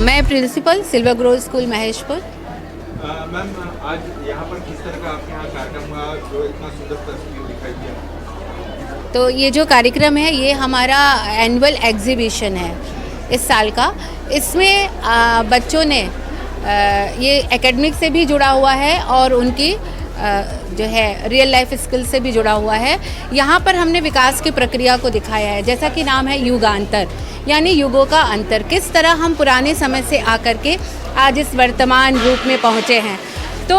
मैं principal silver grove school Maheshpur. Ma'am, आज यहाँ पर किस तरह का आपके यहाँ कार्यक्रम हुआ जो इतना सुंदर तस्वीर दिखाई दिया? तो ये जो कार्यक्रम है ये हमारा एनुअल एग्जीबिशन है इस साल का। इसमें बच्चों ने ये एकेडमिक से भी जुड़ा हुआ है और उनकी जो है रियल लाइफ स्किल से भी जुड़ा हुआ है। यहाँ पर हमने विकास की प्रक्रिया को दिखाया है, जैसा कि नाम है युगांतर, यानी युगों का अंतर, किस तरह हम पुराने समय से आकर के आज इस वर्तमान रूप में पहुँचे हैं। तो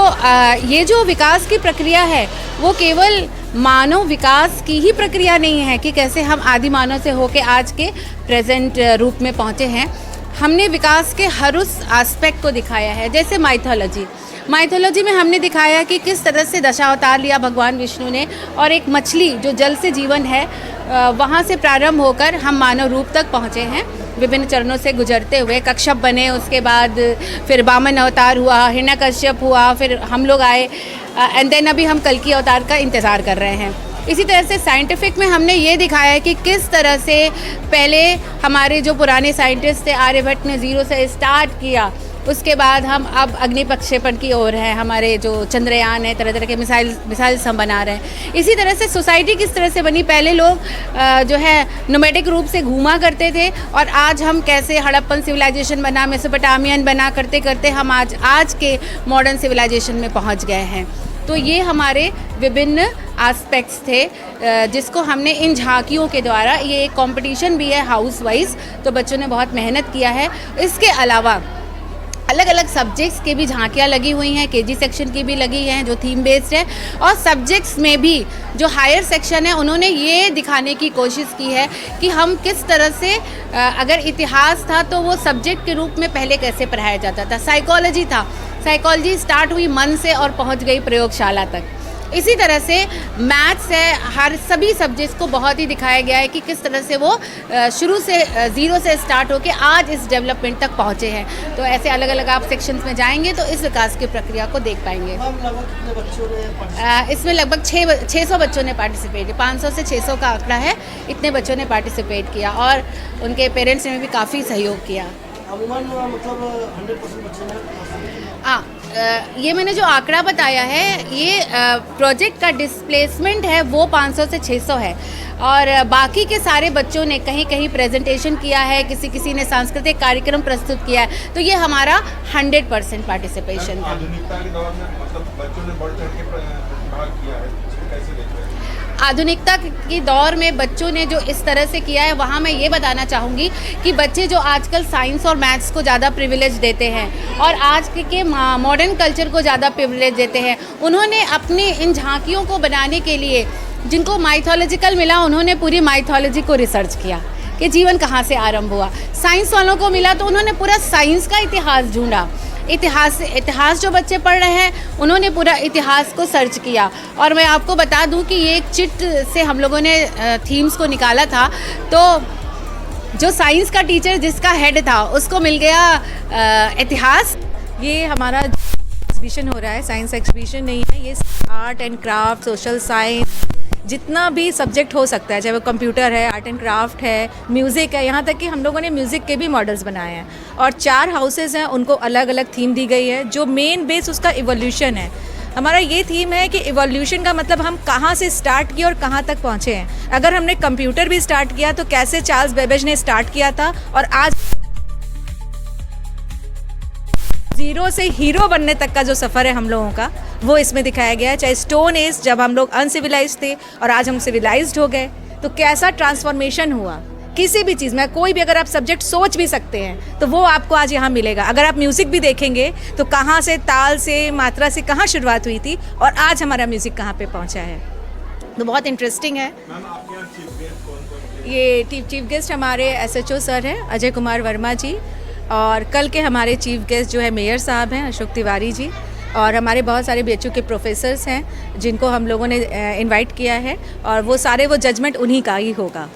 ये जो विकास की प्रक्रिया है वो केवल मानव विकास की ही प्रक्रिया नहीं है कि कैसे हम आदि मानव से होकर आज के प्रेजेंट रूप में पहुँचे हैं। हमने विकास के हर उस एस्पेक्ट को दिखाया है। जैसे माइथोलॉजी में हमने दिखाया कि किस तरह से दशावतार लिया भगवान विष्णु ने, और एक मछली जो जल से जीवन है वहाँ से प्रारंभ होकर हम मानव रूप तक पहुँचे हैं, विभिन्न चरणों से गुजरते हुए। कश्यप बने, उसके बाद फिर वामन अवतार हुआ, हिरण्यकश्यप हुआ, फिर हम लोग आए, एंड देन अभी हम कल्कि अवतार का इंतज़ार कर रहे हैं। इसी तरह से साइंटिफिक में हमने ये दिखाया है कि किस तरह से पहले हमारे जो पुराने साइंटिस्ट थे, आर्यभट्ट ने ज़ीरो से स्टार्ट किया, उसके बाद हम अब अग्नि प्रक्षेपण की ओर हैं, हमारे जो चंद्रयान है, तरह तरह के मिसाइल्स हम बना रहे हैं। इसी तरह से सोसाइटी किस तरह से बनी, पहले लोग जो है नोमैडिक रूप से घूमा करते थे, और आज हम कैसे हड़प्पन सिविलाइजेशन बना, मेसोपोटामियन बना, करते करते हम आज के मॉडर्न सिविलाइजेशन में पहुंच गए हैं। तो ये हमारे विभिन्न एस्पेक्ट्स थे जिसको हमने इन झांकियों के द्वारा, ये एक कंपटीशन भी है हाउस वाइज, तो बच्चों ने बहुत मेहनत किया है। इसके अलावा अलग अलग सब्जेक्ट्स के भी झांकियाँ लगी हुई हैं, केजी सेक्शन की भी लगी हैं जो थीम बेस्ड है, और सब्जेक्ट्स में भी जो हायर सेक्शन है उन्होंने ये दिखाने की कोशिश की है कि हम किस तरह से अगर इतिहास था तो वो सब्जेक्ट के रूप में पहले कैसे पढ़ाया जाता था। साइकोलॉजी था, साइकोलॉजी स्टार्ट हुई मन से और पहुंच गई प्रयोगशाला तक। इसी तरह से मैथ्स है, हर सभी सब्जेक्ट्स को बहुत ही दिखाया गया है कि किस तरह से वो शुरू से ज़ीरो से स्टार्ट होकर आज इस डेवलपमेंट तक पहुँचे हैं। तो ऐसे अलग अलग आप सेक्शंस में जाएंगे तो इस विकास की प्रक्रिया को देख पाएंगे। इसमें लगभग 600 बच्चों ने पार्टिसिपेट किया, 500 से 600 का आंकड़ा है, इतने बच्चों ने पार्टिसिपेट किया, और उनके पेरेंट्स ने भी काफ़ी सहयोग किया। ये मैंने जो आंकड़ा बताया है ये प्रोजेक्ट का डिस्प्लेसमेंट है वो 500 से 600 है, और बाकी के सारे बच्चों ने कहीं कहीं प्रेजेंटेशन किया है, किसी ने सांस्कृतिक कार्यक्रम प्रस्तुत किया है। तो ये हमारा 100% पार्टिसिपेशन था। आधुनिकता के दौर में मतलब बच्चों ने बढ़ चढ़ के भाग किया है, कैसे देख रहे हैं? आधुनिकता के दौर में बच्चों ने जो इस तरह से किया है, वहाँ मैं ये बताना चाहूँगी कि बच्चे जो आजकल साइंस और मैथ्स को ज़्यादा प्रिविलेज देते हैं और आज के मॉडर्न कल्चर को ज़्यादा प्रिविलेज देते हैं, उन्होंने अपनी इन झांकियों को बनाने के लिए, जिनको माइथोलॉजिकल मिला, उन्होंने पूरी माइथोलॉजी को रिसर्च किया कि जीवन कहाँ से आरंभ हुआ। साइंस वालों को मिला तो उन्होंने पूरा साइंस का इतिहास ढूंढा। इतिहास जो बच्चे पढ़ रहे हैं उन्होंने पूरा इतिहास को सर्च किया। और मैं आपको बता दूं कि ये एक चिट से हम लोगों ने थीम्स को निकाला था, तो जो साइंस का टीचर जिसका हेड था उसको मिल गया इतिहास। ये हमारा एग्जीबिशन हो रहा है, साइंस एग्जीबिशन नहीं है, ये art and craft, social science, जितना भी सब्जेक्ट हो सकता है, चाहे वो कंप्यूटर है, आर्ट एंड क्राफ्ट है, म्यूज़िक है, यहाँ तक कि हम लोगों ने म्यूज़िक के भी मॉडल्स बनाए हैं। और 4 हाउसेस हैं, उनको अलग अलग थीम दी गई है। जो मेन बेस उसका इवोल्यूशन है। हमारा ये थीम है कि इवोल्यूशन का मतलब हम कहाँ से स्टार्ट किए और कहाँ तक पहुँचे हैं। अगर हमने कंप्यूटर भी स्टार्ट किया तो कैसे चार्ल्स बेबेज ने स्टार्ट किया था, और आज ज़ीरो से हीरो बनने तक का जो सफ़र है हम लोगों का, वो इसमें दिखाया गया है। चाहे स्टोन एज, जब हम लोग अनसिविलाइज्ड थे और आज हम सिविलाइज्ड हो गए, तो कैसा ट्रांसफॉर्मेशन हुआ किसी भी चीज़ में। कोई भी अगर आप सब्जेक्ट सोच भी सकते हैं तो वो आपको आज यहाँ मिलेगा। अगर आप म्यूज़िक भी देखेंगे तो कहाँ से, ताल से, मात्रा से कहाँ शुरुआत हुई थी और आज हमारा म्यूज़िक कहाँ पे पहुँचा है, तो बहुत इंटरेस्टिंग है। ये चीफ गेस्ट हमारे SHO सर हैं अजय कुमार वर्मा जी, और कल के हमारे चीफ गेस्ट जो है मेयर साहब हैं अशोक तिवारी जी, और हमारे बहुत सारे BHU के प्रोफेसर्स हैं जिनको हम लोगों ने इनवाइट किया है, और वो सारे वो जजमेंट उन्हीं का ही होगा।